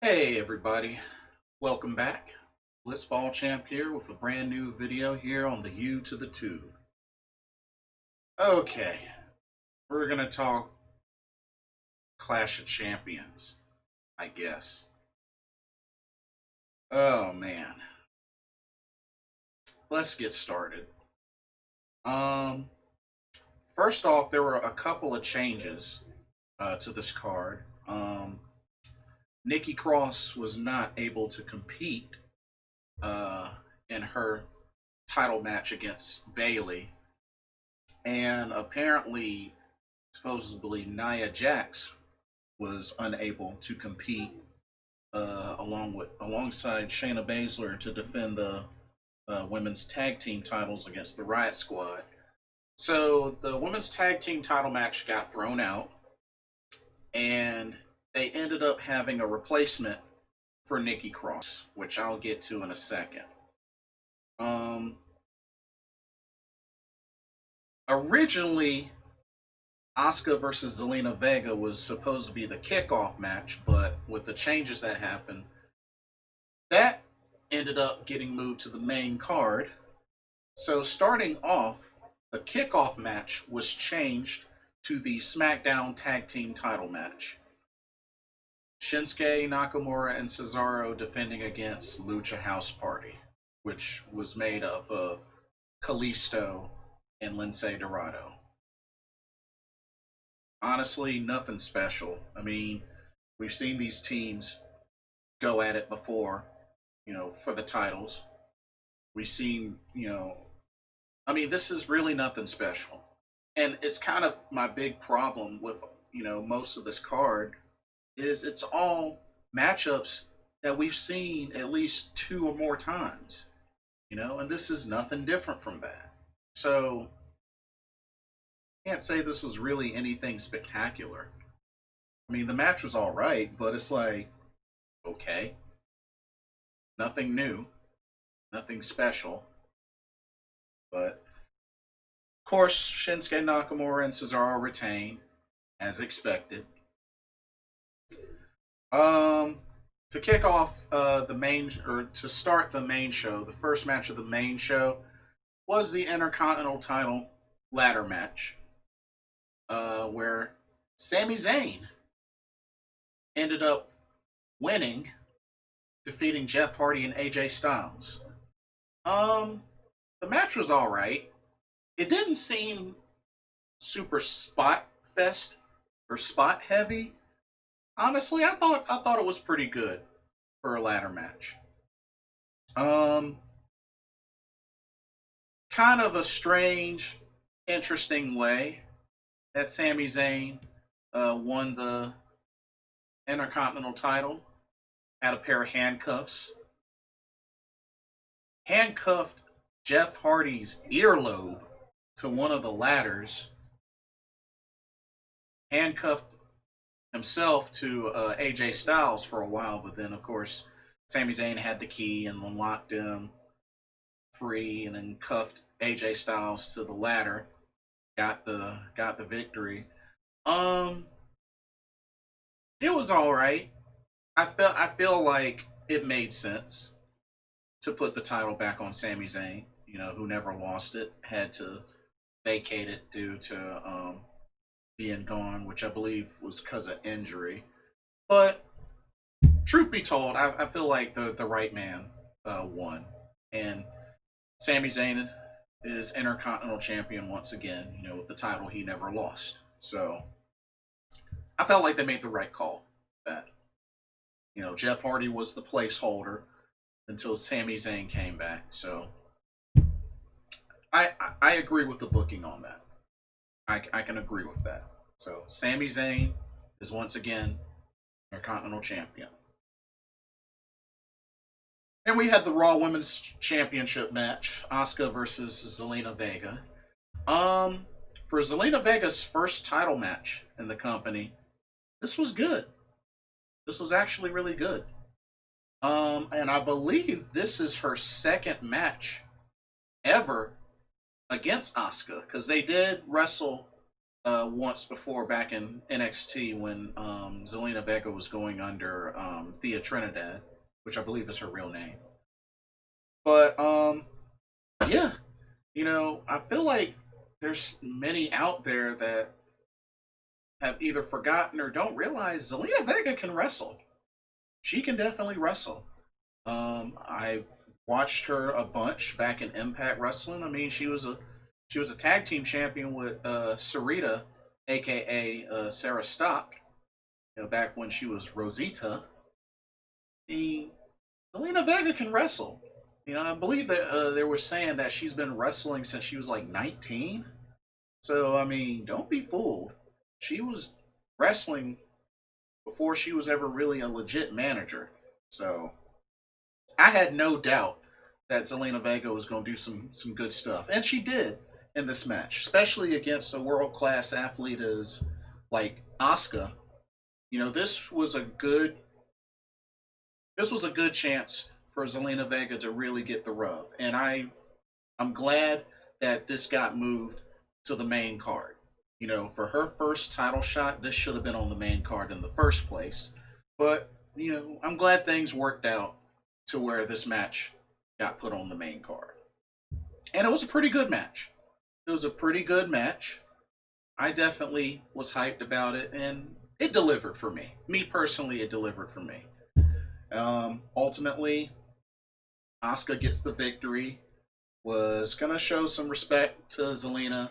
Hey everybody, welcome back. Blitzball Champ here with a brand new video here on the U to the Tube. Okay, we're gonna talk Clash of Champions, I guess. Oh man, let's get started. Um, First off, there were a couple of changes to this card. Nikki Cross was not able to compete uh, in her title match against Bayley, and apparently, supposedly, Nia Jax was unable to compete alongside Shayna Baszler to defend the women's tag team titles against the Riot Squad. So the women's tag team title match got thrown out, and they ended up having a replacement for Nikki Cross, which I'll get to in a second. Originally, Asuka versus Zelina Vega was supposed to be the kickoff match, but with the changes that happened, that ended up getting moved to the main card. So starting off, the kickoff match was changed to the SmackDown Tag Team title match. Shinsuke Nakamura and Cesaro defending against Lucha House Party, which was made up of Kalisto and Lince Dorado. Honestly, nothing special. I mean, we've seen these teams go at it before, for the titles. We've seen, this is really nothing special. And it's kind of my big problem with, most of this card is it's all matchups that we've seen at least two or more times, and this is nothing different from that. So, can't say this was really anything spectacular. I mean, the match was all right, but it's like, okay, nothing new, nothing special. But of course, Shinsuke Nakamura and Cesaro retain, as expected. To kick off to start the main show, the first match of the main show was the Intercontinental title ladder match, where Sami Zayn ended up winning, defeating Jeff Hardy and AJ Styles. The match was all right. It didn't seem super spot fest or spot heavy. Honestly, I thought it was pretty good for a ladder match. Kind of a strange, interesting way that Sami Zayn won the Intercontinental title. Had a pair of handcuffs. Handcuffed Jeff Hardy's earlobe to one of the ladders. Handcuffed himself to AJ Styles for a while, but then, of course, Sami Zayn had the key and unlocked him free, and then cuffed AJ Styles to the ladder. Got the victory. It was all right. I feel like it made sense to put the title back on Sami Zayn. Who never lost it, had to vacate it due to being gone, which I believe was because of injury. But truth be told, I feel like the right man won, and Sami Zayn is Intercontinental Champion once again. With the title he never lost. So I felt like they made the right call. That Jeff Hardy was the placeholder until Sami Zayn came back. So I agree with the booking on that. I can agree with that. So Sami Zayn is once again Intercontinental Champion. And we had the Raw Women's Championship match, Asuka versus Zelina Vega. For Zelina Vega's first title match in the company, this was good. This was actually really good. And I believe this is her second match ever against Asuka, because they did wrestle once before back in NXT when Zelina Vega was going under Thea Trinidad, which I believe is her real name. But yeah, I feel like there's many out there that have either forgotten or don't realize Zelina Vega can wrestle. She can definitely wrestle. I watched her a bunch back in Impact Wrestling. I mean, she was a tag team champion with Sarita, aka Sarah Stock. Back when she was Rosita. The Zelina Vega can wrestle. I believe that they were saying that she's been wrestling since she was like 19. So I mean, don't be fooled. She was wrestling before she was ever really a legit manager. So I had no doubt that Zelina Vega was going to do some good stuff, and she did in this match, especially against a world class athlete as like Asuka. This was a good chance for Zelina Vega to really get the rub, and I'm glad that this got moved to the main card. For her first title shot, this should have been on the main card in the first place. But, I'm glad things worked out to where this match got put on the main card. And it was a pretty good match. It was a pretty good match. I definitely was hyped about it, and it delivered for me. Me personally, it delivered for me. Ultimately, Asuka gets the victory. Was gonna show some respect to Zelina.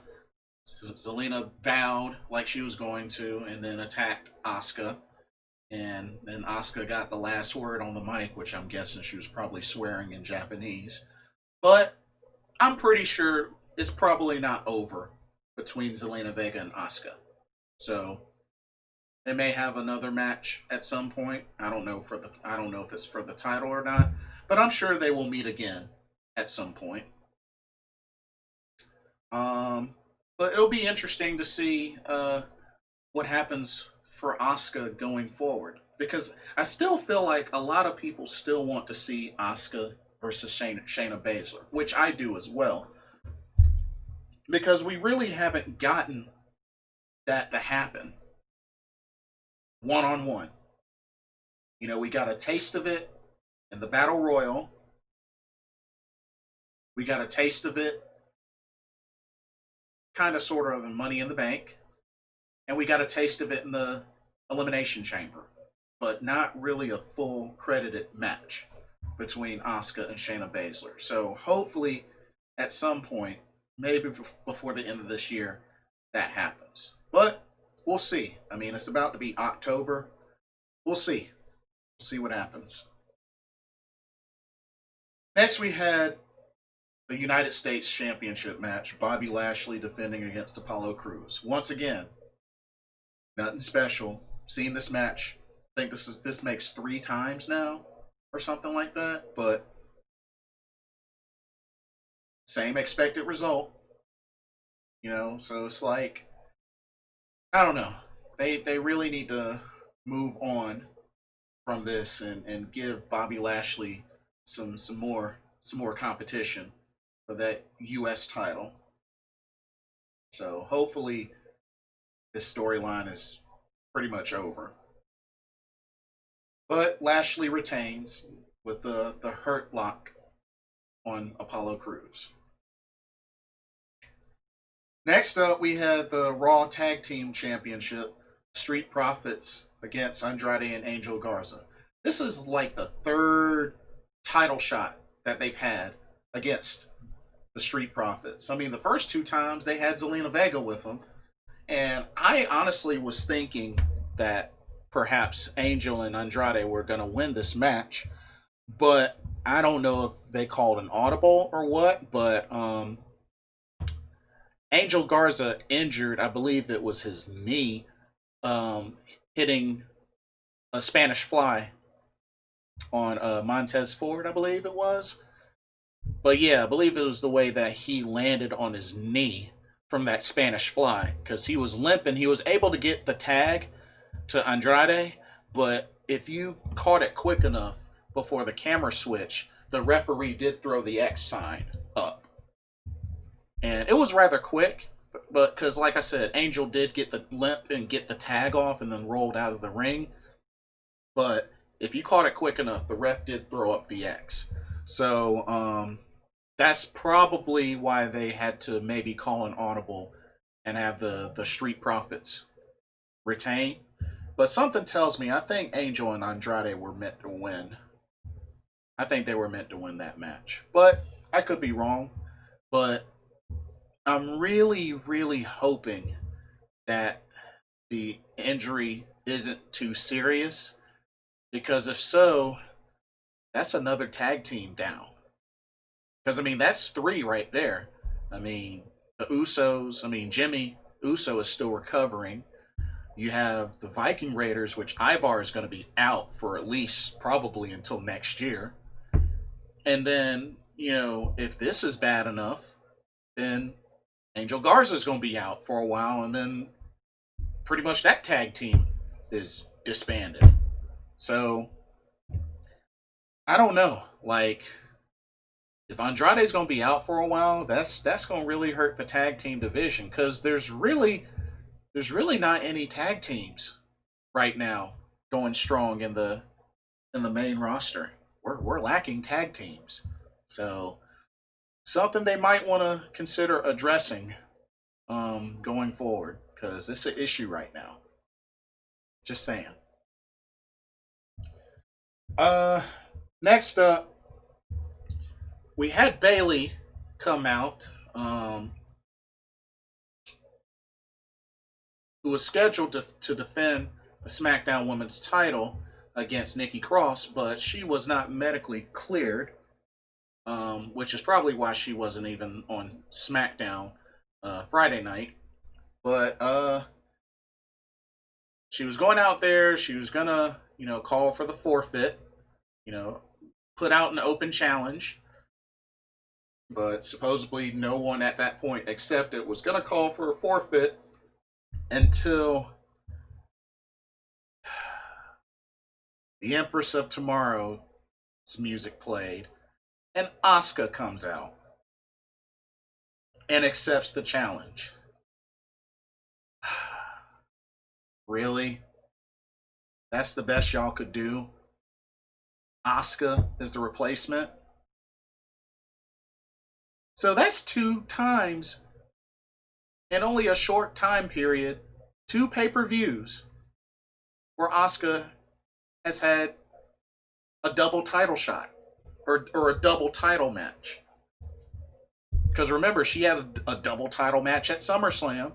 Zelina bowed like she was going to, and then attacked Asuka. And then Asuka got the last word on the mic, which I'm guessing she was probably swearing in Japanese. But I'm pretty sure it's probably not over between Zelina Vega and Asuka. So they may have another match at some point. I don't know if it's for the title or not, but I'm sure they will meet again at some point. But it'll be interesting to see what happens for Asuka going forward, because I still feel like a lot of people still want to see Asuka versus Shayna Baszler, which I do as well, because we really haven't gotten that to happen one on one. We got a taste of it in the Battle Royal. We got a taste of it kind of sort of in Money in the Bank. And we got a taste of it in the Elimination Chamber. But not really a full credited match between Asuka and Shayna Baszler. So hopefully at some point, maybe before the end of this year, that happens. But we'll see. I mean, it's about to be October. We'll see. We'll see what happens. Next, we had the United States Championship match. Bobby Lashley defending against Apollo Crews. Once again, nothing special. Seen this match. I think this makes 3 times now, or something like that. But same expected result. So it's like, I don't know. They really need to move on from this and give Bobby Lashley some more competition for that US title. So hopefully this storyline is pretty much over. But Lashley retains with the hurt lock on Apollo Crews. Next up, we had the Raw Tag Team Championship, Street Profits against Andrade and Angel Garza. This is like the 3rd title shot that they've had against the Street Profits. I mean, the first 2 times they had Zelina Vega with them, and I honestly was thinking that perhaps Angel and Andrade were going to win this match, but I don't know if they called an audible or what, but Angel Garza injured, I believe it was his knee, hitting a Spanish fly on Montez Ford, I believe it was. But yeah, I believe it was the way that he landed on his knee from that Spanish fly, because he was limping. He was able to get the tag to Andrade, but if you caught it quick enough before the camera switch, the referee did throw the X sign up. And it was rather quick, but because like I said, Angel did get the limp and get the tag off and then rolled out of the ring. But if you caught it quick enough, the ref did throw up the X. So that's probably why they had to maybe call an audible and have the Street Profits retain. But something tells me I think Angel and Andrade were meant to win. I think they were meant to win that match. But I could be wrong. But I'm really, really hoping that the injury isn't too serious. Because if so, that's another tag team down. Because, I mean, that's three right there. I mean, the Usos, I mean, Jimmy Uso is still recovering. You have the Viking Raiders, which Ivar is going to be out for at least probably until next year. And then, if this is bad enough, then Angel Garza is going to be out for a while. And then pretty much that tag team is disbanded. So, I don't know. Like, if Andrade's going to be out for a while, that's going to really hurt the tag team division because there's really not any tag teams right now going strong in the main roster. We're lacking tag teams. So something they might want to consider addressing going forward because it's an issue right now. Just saying. Uh Next up, we had Bailey come out, who was scheduled to defend the SmackDown Women's title against Nikki Cross, but she was not medically cleared, which is probably why she wasn't even on SmackDown Friday night. But she was going out there. She was gonna, call for the forfeit. You know, put out an open challenge. But supposedly, no one at that point accepted. Was gonna call for a forfeit until the Empress of Tomorrow's music played, and Asuka comes out and accepts the challenge. Really? That's the best y'all could do? Asuka is the replacement? So that's 2 times in only a short time period, 2 pay-per-views, where Asuka has had a double title shot or a double title match. Because remember, she had a double title match at SummerSlam.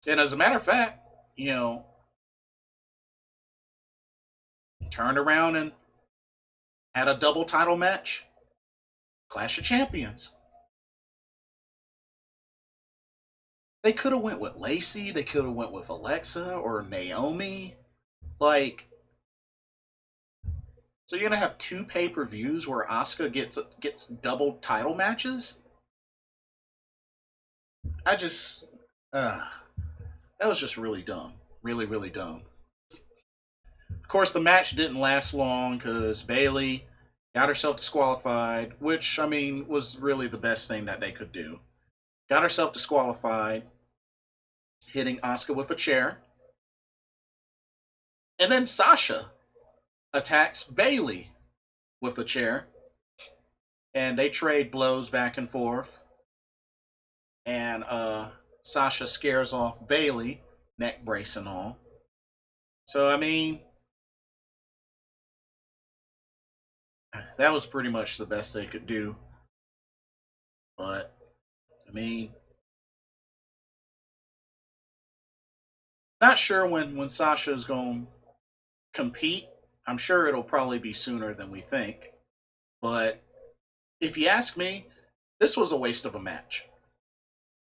And as a matter of fact, turned around and had a double title match. Clash of Champions. They could have went with Lacey. They could have went with Alexa or Naomi. Like, so you're gonna have 2 pay-per-views where Asuka gets double title matches? I just, that was just really dumb. Really, really dumb. Of course, the match didn't last long because Bailey got herself disqualified, which, I mean, was really the best thing that they could do. Got herself disqualified, hitting Asuka with a chair. And then Sasha attacks Bailey with a chair. And they trade blows back and forth. And Sasha scares off Bailey, neck brace and all. So, I mean, that was pretty much the best they could do. But, I mean, not sure when Sasha's going to compete. I'm sure it'll probably be sooner than we think. But if you ask me, this was a waste of a match.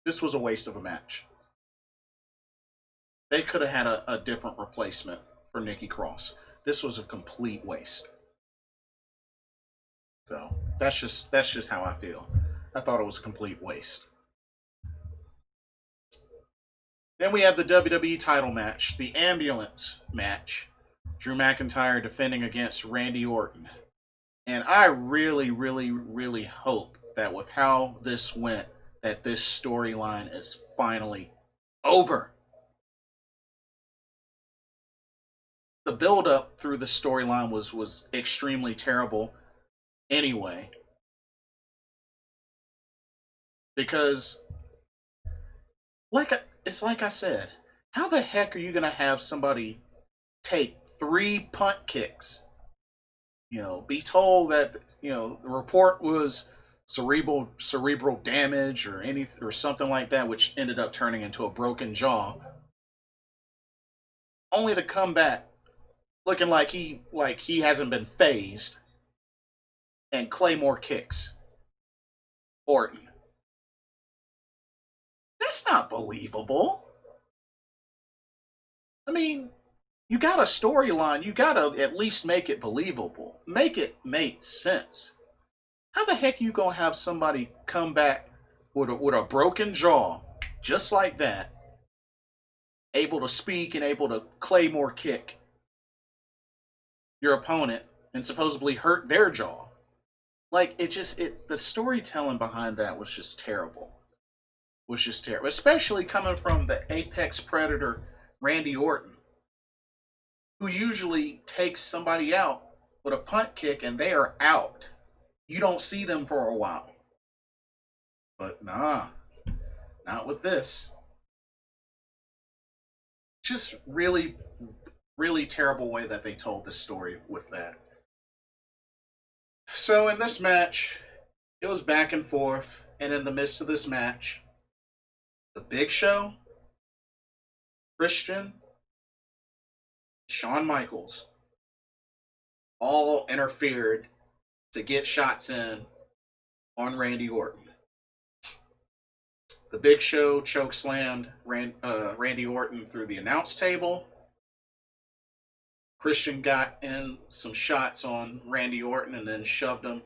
This was a waste of a match. They could have had a different replacement for Nikki Cross. This was a complete waste. So that's just how I feel. I thought it was a complete waste. Then we have the WWE title match, the ambulance match. Drew McIntyre defending against Randy Orton. And I really, really, really hope that with how this went, that this storyline is finally over. The build up through the storyline was extremely terrible anyway, because like it's like I said, how the heck are you gonna have somebody take 3 punt kicks? Be told that the report was cerebral damage or something like that, which ended up turning into a broken jaw, only to come back looking like he hasn't been phased and Claymore kicks Orton. That's not believable. I mean, you got a storyline, you gotta at least make it believable. Make it make sense. How the heck you gonna have somebody come back with a broken jaw, just like that, able to speak and able to Claymore kick your opponent and supposedly hurt their jaw? Like the storytelling behind that was just terrible. Was just terrible, especially coming from the apex predator Randy Orton, who usually takes somebody out with a punt kick and they are out. You don't see them for a while. But nah, not with this. Just really, really terrible way that they told this story with that. So in this match, it was back and forth, and in the midst of this match, the Big Show, Christian, Shawn Michaels all interfered to get shots in on Randy Orton. The Big Show chokeslammed Randy Orton through the announce table. Christian got in some shots on Randy Orton and then shoved him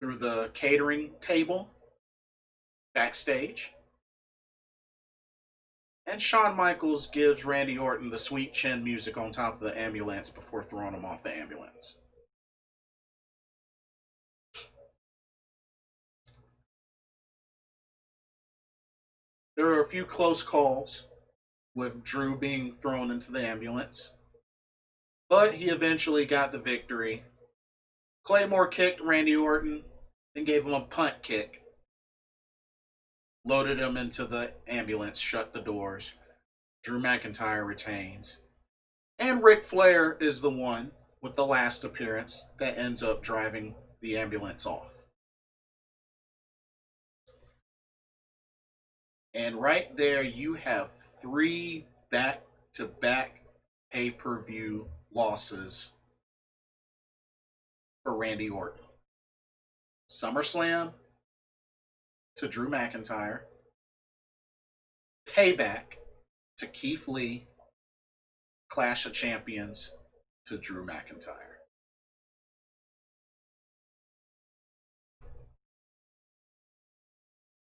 through the catering table backstage. And Shawn Michaels gives Randy Orton the sweet chin music on top of the ambulance before throwing him off the ambulance. There were a few close calls with Drew being thrown into the ambulance, but he eventually got the victory. Claymore kicked Randy Orton and gave him a punt kick, loaded him into the ambulance, shut the doors. Drew McIntyre retains. And Ric Flair is the one with the last appearance that ends up driving the ambulance off. And right there, you have 3 back-to-back pay-per-view losses for Randy Orton. SummerSlam to Drew McIntyre. Payback to Keith Lee. Clash of Champions to Drew McIntyre.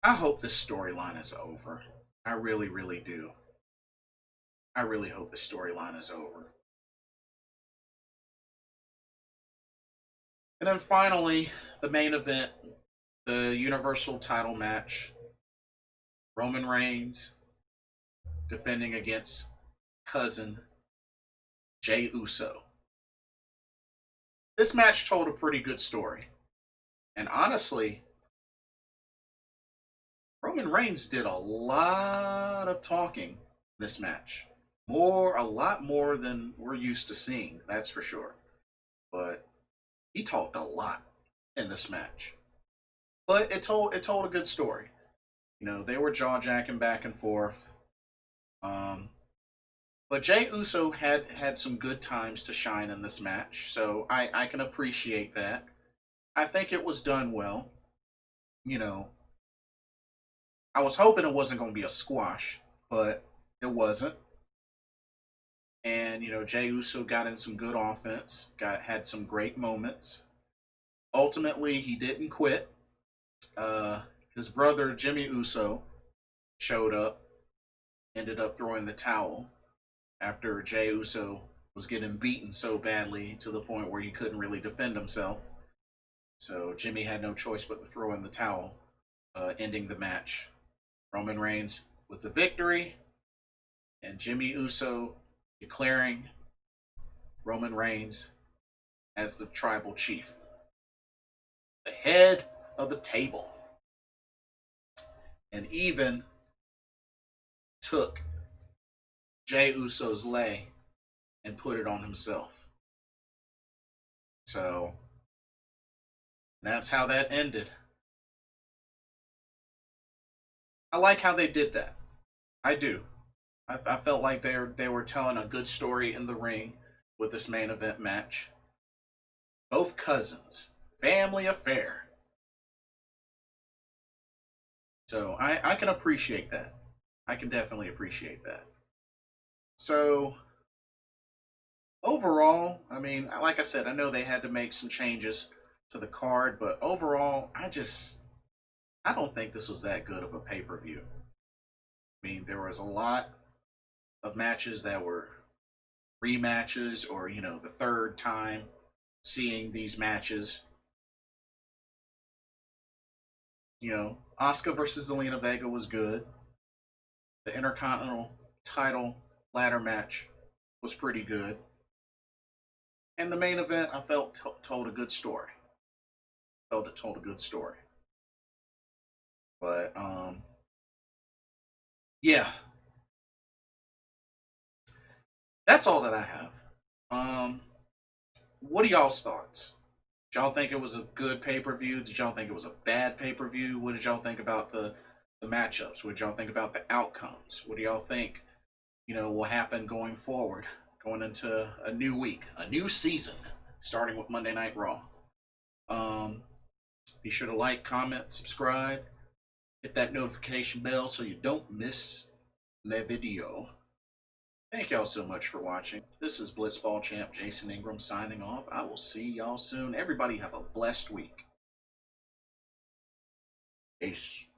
I hope this storyline is over. I really, really do. I really hope the storyline is over. And then finally, the main event, the Universal title match. Roman Reigns defending against cousin Jey Uso. This match told a pretty good story. And honestly, Roman Reigns did a lot of talking this match. A lot more than we're used to seeing, that's for sure. But he talked a lot in this match. But it told a good story. They were jaw jacking back and forth. But Jey Uso had some good times to shine in this match, so I can appreciate that. I think it was done well. You know, I was hoping it wasn't going to be a squash, but it wasn't. And Jey Uso got in some good offense, had some great moments. Ultimately, he didn't quit. His brother Jimmy Uso showed up, ended up throwing the towel after Jey Uso was getting beaten so badly to the point where he couldn't really defend himself. So Jimmy had no choice but to throw in the towel. ending the match. Roman Reigns with the victory, and Jimmy Uso declaring Roman Reigns as the tribal chief, the head of the table, and even took Jey Uso's leg and put it on himself. So that's how that ended. I like how they did that. I do. I felt like they were telling a good story in the ring with this main event match. Both cousins, family affair. So I can appreciate that. I can definitely appreciate that. So overall, I mean, like I said, I know they had to make some changes to the card, but overall, I don't think this was that good of a pay per view. I mean, there was a lot of matches that were rematches, or the third time seeing these matches. Asuka versus Zelina Vega was good. The Intercontinental title ladder match was pretty good. And the main event, I felt told a good story. Felt it told a good story. But yeah, that's all that I have. What are y'all's thoughts? Did y'all think it was a good pay per view? Did y'all think it was a bad pay per view? What did y'all think about the matchups? What did y'all think about the outcomes? What do y'all think will happen going forward, going into a new week, a new season, starting with Monday Night Raw? Be sure to like, comment, subscribe, hit that notification bell so you don't miss the video. Thank y'all so much for watching. This is Blitzball Champ Jason Ingram signing off. I will see y'all soon. Everybody have a blessed week. Peace.